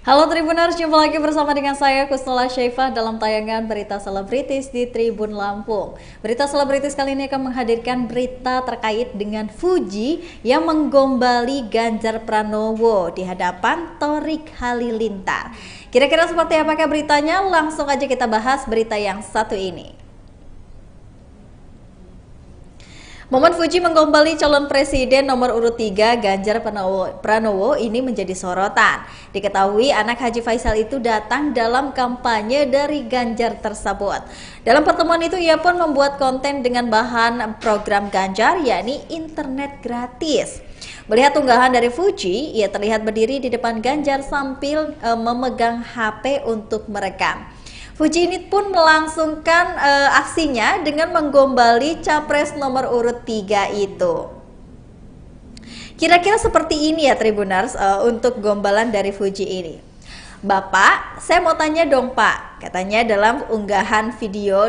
Halo Tribuners, jumpa lagi bersama dengan saya Kusnala Syaifah dalam tayangan Berita Selebritis di Tribun Lampung. Berita Selebritis kali ini akan menghadirkan berita terkait dengan Fuji yang menggombali Ganjar Pranowo di hadapan Thorik Halilintar. Kira-kira seperti apakah beritanya? Langsung aja kita bahas berita yang satu ini. Momen Fuji menggombali calon presiden nomor urut 3 Ganjar Pranowo ini menjadi sorotan. Diketahui anak Haji Faisal itu datang dalam kampanye dari Ganjar tersebut. Dalam pertemuan itu ia pun membuat konten dengan bahan program Ganjar, yakni internet gratis. Melihat unggahan dari Fuji, ia terlihat berdiri di depan Ganjar sambil memegang HP untuk merekam. Fuji ini pun melangsungkan aksinya dengan menggombali capres nomor urut 3 itu. Kira-kira seperti ini ya Tribuners untuk gombalan dari Fuji ini. Bapak, saya mau tanya dong Pak, katanya dalam unggahan video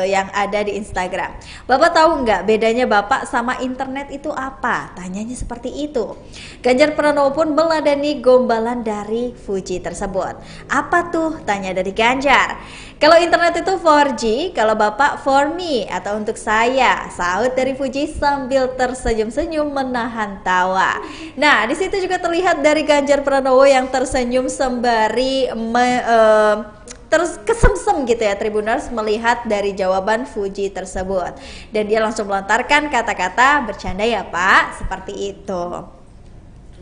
yang ada di Instagram. Bapak tahu nggak bedanya Bapak sama internet itu apa? Tanyanya seperti itu. Ganjar Pranowo pun meladani gombalan dari Fuji tersebut. Apa tuh? Tanya dari Ganjar. Kalau internet itu 4G, kalau Bapak for me atau untuk saya, sahut dari Fuji sambil tersenyum-senyum menahan tawa. Nah, di situ juga terlihat dari Ganjar Pranowo yang tersenyum sembari terus kesemsem gitu ya Tribuners melihat dari jawaban Fuji tersebut, dan dia langsung melontarkan kata-kata bercanda ya Pak, seperti itu.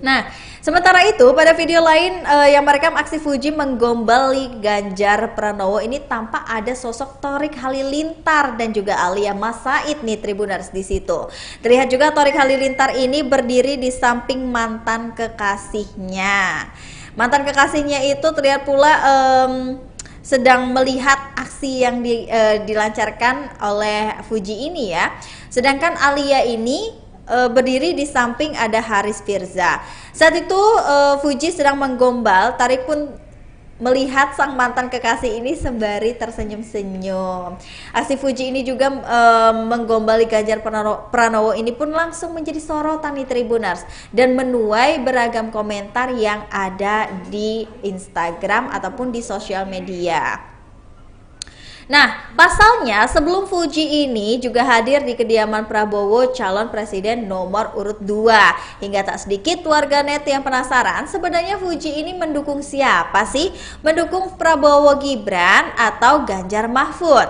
Nah, sementara itu pada video lain yang merekam aksi Fuji menggombali Ganjar Pranowo ini tampak ada sosok Thorik Halilintar dan juga Alia Mas Said nih Tribuners di situ. Terlihat juga Thorik Halilintar ini berdiri di samping mantan kekasihnya. Mantan kekasihnya itu terlihat pula sedang melihat aksi yang dilancarkan oleh Fuji ini ya. Sedangkan Alia ini berdiri di samping ada Haris Firza. Saat itu Fuji sedang menggombal, Tarik pun melihat sang mantan kekasih ini sembari tersenyum-senyum. Aksi Fuji ini juga menggombali Ganjar Pranowo ini pun langsung menjadi sorotan di Tribuners dan menuai beragam komentar yang ada di Instagram ataupun di sosial media. Nah, pasalnya sebelum Fuji ini juga hadir di kediaman Prabowo calon presiden nomor urut 2. Hingga tak sedikit warganet yang penasaran sebenarnya Fuji ini mendukung siapa sih? Mendukung Prabowo Gibran atau Ganjar Mahfud?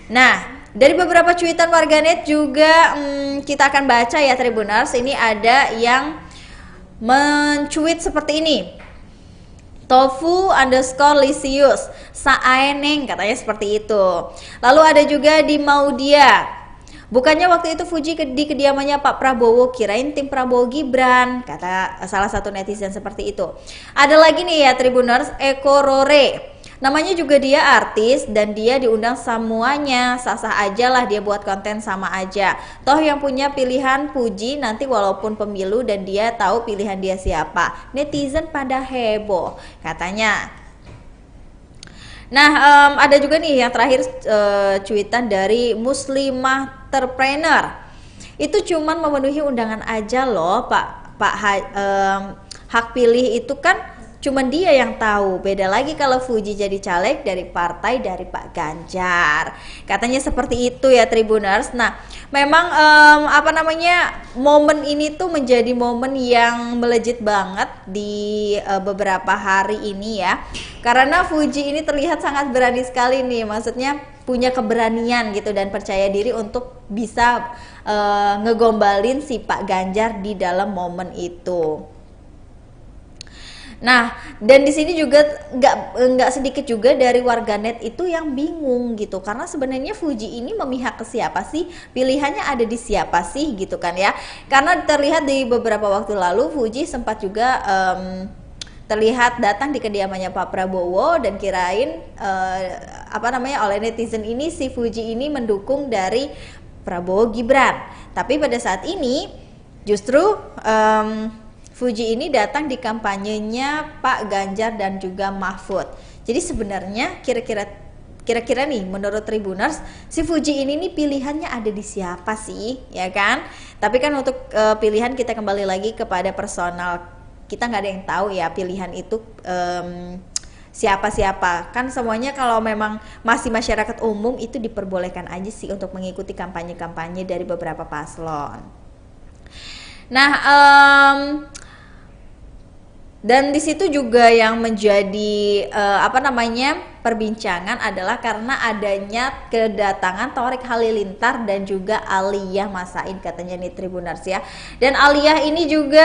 Nah, dari beberapa cuitan warganet juga kita akan baca ya Tribuners. Ini ada yang mencuit seperti ini. Tofu_Lisius Saaeneng katanya seperti itu. Lalu ada juga di Maudia. Bukannya waktu itu Fuji di kediamannya Pak Prabowo, kirain tim Prabowo Gibran, kata salah satu netizen seperti itu. Ada lagi nih ya Tribuners, Eko Rore. Namanya juga dia artis dan dia diundang semuanya, sah-sah aja lah dia buat konten sama aja. Toh yang punya pilihan Fuji nanti walaupun pemilu dan dia tahu pilihan dia siapa. Netizen pada heboh katanya. Nah, ada juga nih yang terakhir cuitan dari Muslimah Terpreneur. Itu cuman memenuhi undangan aja loh hak pilih itu kan cuman dia yang tahu. Beda lagi kalau Fuji jadi caleg dari partai dari Pak Ganjar. Katanya seperti itu ya Tribuners. Nah, memang momen ini tuh menjadi momen yang melejit banget di beberapa hari ini ya. Karena Fuji ini terlihat sangat berani sekali nih. Maksudnya punya keberanian gitu dan percaya diri untuk bisa ngegombalin si Pak Ganjar di dalam momen itu. Nah, dan di sini juga nggak sedikit juga dari warganet itu yang bingung gitu, karena sebenarnya Fuji ini memihak ke siapa sih, pilihannya ada di siapa sih gitu kan ya. Karena terlihat di beberapa waktu lalu Fuji sempat juga terlihat datang di kediamannya Pak Prabowo dan kirain oleh netizen ini si Fuji ini mendukung dari Prabowo Gibran. Tapi pada saat ini justru Fuji ini datang di kampanyenya Pak Ganjar dan juga Mahfud. Jadi sebenarnya kira-kira nih menurut Tribuners, si Fuji ini nih pilihannya ada di siapa sih, ya kan? Tapi kan untuk pilihan kita kembali lagi kepada personal kita nggak ada yang tahu ya pilihan itu siapa-siapa. Kan semuanya kalau memang masih masyarakat umum itu diperbolehkan aja sih untuk mengikuti kampanye-kampanye dari beberapa paslon. Nah, dan di situ juga yang menjadi perbincangan adalah karena adanya kedatangan Thorik Halilintar dan juga Aliyah Masain, katanya nih Tribuners ya. Dan Aliyah ini juga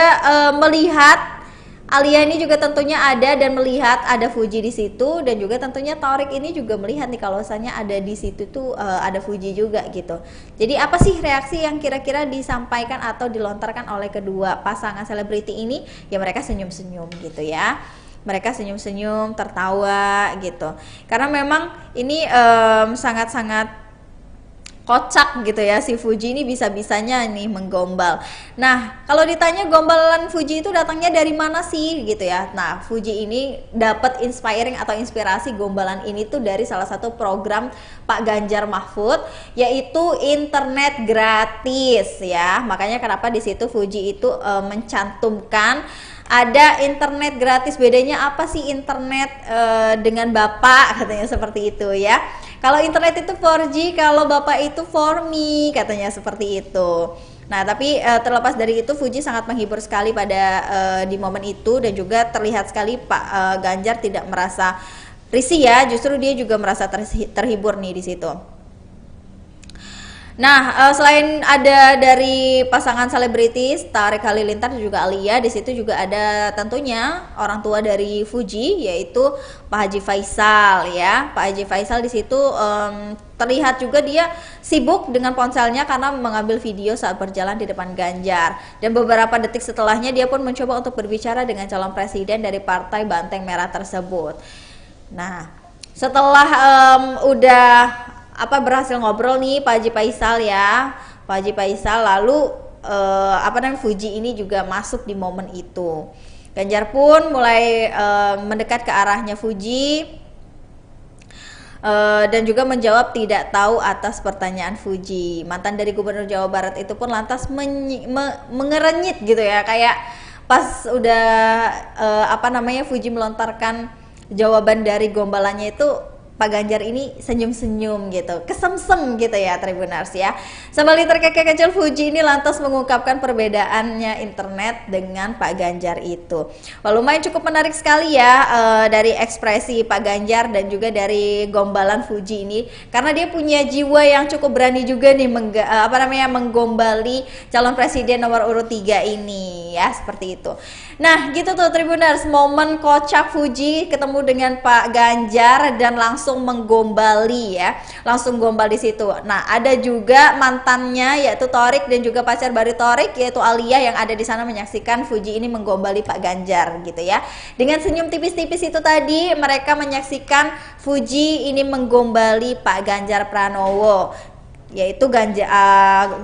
Aliyah ini juga tentunya ada dan melihat ada Fuji di situ, dan juga tentunya Thorik ini juga melihat nih kalau misalnya ada di situ tuh ada Fuji juga gitu. Jadi apa sih reaksi yang kira-kira disampaikan atau dilontarkan oleh kedua pasangan selebriti ini? Ya mereka senyum-senyum gitu ya. Mereka senyum-senyum, tertawa gitu. Karena memang ini sangat-sangat kocak gitu ya, si Fuji ini bisa-bisanya nih menggombal. Nah, kalau ditanya gombalan Fuji itu datangnya dari mana sih gitu ya. Nah, Fuji ini dapat inspirasi gombalan ini tuh dari salah satu program Pak Ganjar Mahfud, yaitu internet gratis ya. Makanya kenapa di situ Fuji itu mencantumkan ada internet gratis. Bedanya apa sih internet dengan Bapak, katanya seperti itu ya. Kalau internet itu 4G, kalau Bapak itu 4Me, katanya seperti itu. Nah, tapi terlepas dari itu, Fuji sangat menghibur sekali pada di momen itu, dan juga terlihat sekali Pak Ganjar tidak merasa risih ya, justru dia juga merasa terhibur nih di situ. Nah, selain ada dari pasangan selebritis Thorik Halilintar dan juga Aliyah, di situ juga ada tentunya orang tua dari Fuji, yaitu Pak Haji Faisal ya. Pak Haji Faisal di situ terlihat juga dia sibuk dengan ponselnya karena mengambil video saat berjalan di depan Ganjar. Dan beberapa detik setelahnya dia pun mencoba untuk berbicara dengan calon presiden dari Partai Banteng Merah tersebut. Nah, setelah berhasil ngobrol nih Pak Haji Faisal ya, Pak Haji Faisal, lalu Fuji ini juga masuk di momen itu. Ganjar pun mulai mendekat ke arahnya Fuji dan juga menjawab tidak tahu atas pertanyaan Fuji. Mantan dari Gubernur Jawa Barat itu pun lantas mengerenyit gitu ya, kayak pas udah Fuji melontarkan jawaban dari gombalannya itu, Pak Ganjar ini senyum-senyum gitu, kesemsem gitu ya Tribuners ya. Sambil terkekeh kecil, Fuji ini lantas mengungkapkan perbedaannya internet dengan Pak Ganjar itu. Wah, lumayan cukup menarik sekali ya dari ekspresi Pak Ganjar dan juga dari gombalan Fuji ini, karena dia punya jiwa yang cukup berani juga nih menggombali calon presiden nomor urut 3 ini ya, seperti itu. Nah, gitu tuh Tribuners, momen kocak Fuji ketemu dengan Pak Ganjar dan langsung menggombali ya, langsung gombal di situ. Nah, ada juga mantannya yaitu Thorik dan juga pacar baru Thorik yaitu Aliyah yang ada di sana menyaksikan Fuji ini menggombali Pak Ganjar gitu ya. Dengan senyum tipis-tipis itu tadi, mereka menyaksikan Fuji ini menggombali Pak Ganjar Pranowo, yaitu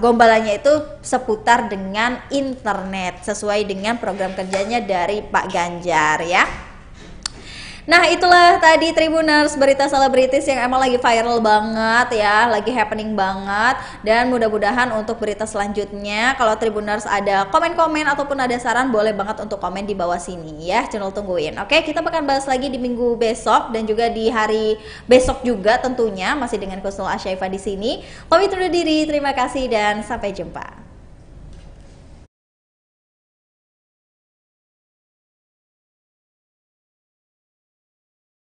gombalannya itu seputar dengan internet sesuai dengan program kerjanya dari Pak Ganjar ya. Nah, itulah tadi Tribuners berita selebritis yang emang lagi viral banget ya, lagi happening banget. Dan mudah-mudahan untuk berita selanjutnya, kalau Tribuners ada komen-komen ataupun ada saran, boleh banget untuk komen di bawah sini ya, channel tungguin. Oke, kita bakal bahas lagi di minggu besok dan juga di hari besok juga tentunya, masih dengan Kusnul Asyaifah di sini. Pamit undur diri, terima kasih dan sampai jumpa.